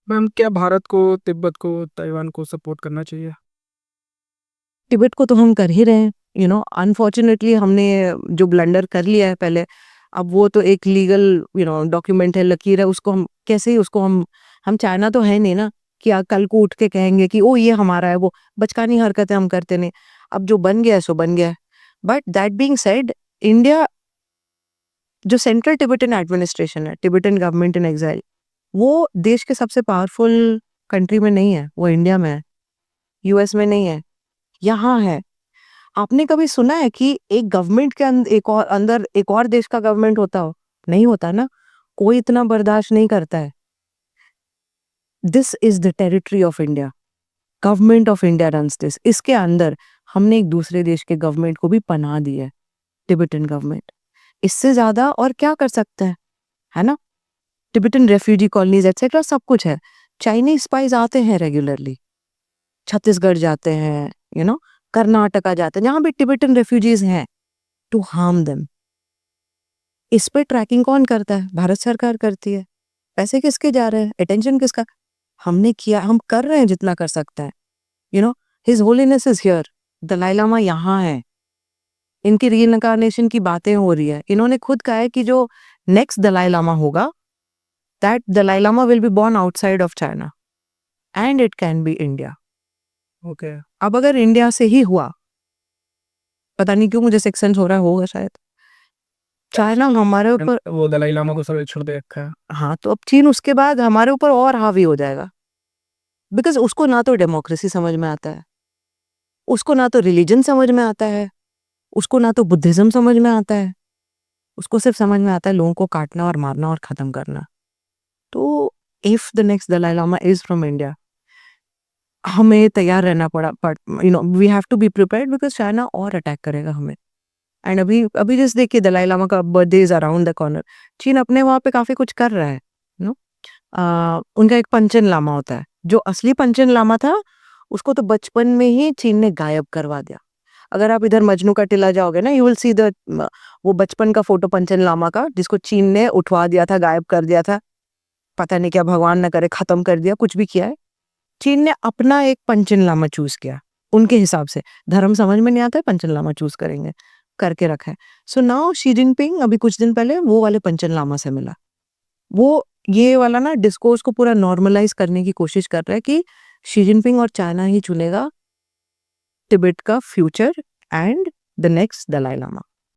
Ma'am, क्या भारत को तिब्बत को ताइवान को सपोर्ट करना चाहिए? तिब्बत को तो हम कर ही रहे हैं। अनफॉर्चुनेटली हमने जो ब्लंडर कर लिया है पहले, अब वो तो एक लीगल डॉक्यूमेंट है, लकीर है, उसको हम कैसे ही उसको हम चाइना तो है नहीं ना कि कल को उठ के कहेंगे कि ओ ये हमारा है। वो बचकानी हरकतें हम करते नहीं। अब जो बन गया है सो बन गया है। But that being said, India, जो सेंट्रल टिबेटन एडमिनिस्ट्रेशन है, टिबेटन गवर्नमेंट इन एग्जाइल, वो देश के सबसे पावरफुल कंट्री में नहीं है, वो इंडिया में है, यूएस में नहीं है, यहाँ है। आपने कभी सुना है कि एक गवर्नमेंट के अंदर एक और देश का गवर्नमेंट होता हो? नहीं होता ना। कोई इतना बर्दाश्त नहीं करता है। This is the territory of India. Government of India runs this. इसके अंदर हमने एक दूसरे देश के गवर्नमेंट को भी पनाह दी है, टिबेटन गवर्नमेंट। इससे ज्यादा और क्या कर सकते हैं? है ना। टिबेटन रेफ्यूजी कॉलोनीज एक्सेट्रा सब कुछ है। चाइनीज स्पाइस आते हैं रेगुलरली, छत्तीसगढ़ जाते हैं, कर्नाटका जाते हैं, जहां भी टिबेटन रेफ्यूजीज हैं, टू हार्म देम। इस पे ट्रैकिंग कौन करता है? भारत सरकार करती है। पैसे किसके जा रहे हैं? अटेंशन किसका? हमने किया, हम कर रहे हैं जितना कर सकते हैं। You know his holiness is here. Dalai Lama यहाँ है। इनकी रीइंकार्नेशन की बातें हो रही है। इन्होंने खुद कहा है कि जो नेक्स्ट दलाई लामा होगा, that Dalai Lama will be born outside of China and it can be India. Okay. अब अगर इंडिया से ही हुआ, पता नहीं क्यों मुझे सेक्शन हो रहा होगा शायद, चाइना हमारे ऊपर, वो दलाई लामा को सर्वेक्षण दे रखा है। हाँ, तो अब चीन उसके बाद हमारे ऊपर और हावी हो जाएगा। बिकॉज उसको ना तो डेमोक्रेसी समझ में आता है, उसको ना तो रिलीजन समझ में आता है, उसको ना तो बुद्धिज्म समझ में आता है। उसको सिर्फ समझ में आता है लोगों को काटना और मारना और खत्म करना। तो if the next Dalai Lama is from India, हमें तैयार रहना we have to be prepared, because China और अटैक करेगा हमें। एंड अभी अभी जस्ट देखिए, दलाई लामा का birthday is around the corner. चीन अपने वहां पे काफी कुछ कर रहा है। नो उनका एक पंचन लामा होता है, जो असली पंचन लामा था, उसको तो बचपन में ही चीन ने गायब करवा दिया। अगर आप इधर मजनू का टीला जाओगे ना, यू विल सी द वो बचपन का फोटो पंचन लामा का, जिसको चीन ने उठवा दिया था, गायब कर दिया था। पता नहीं क्या, भगवान न करे, खत्म कर दिया, कुछ भी किया है। चीन ने अपना एक पंचन लामा चूज किया उनके हिसाब से। धर्म समझ में नहीं आता है, पंचन लामा चूज करेंगे, करके रखा है। सो नाउ शी जिनपिंग अभी कुछ दिन पहले वो वाले पंचन लामा से मिला। वो ये वाला ना डिस्कोर्स को पूरा नॉर्मलाइज करने की कोशिश कर रहा है कि शी जिनपिंग और चाइना ही चुनेगा तिब्बत का future and the next Dalai Lama.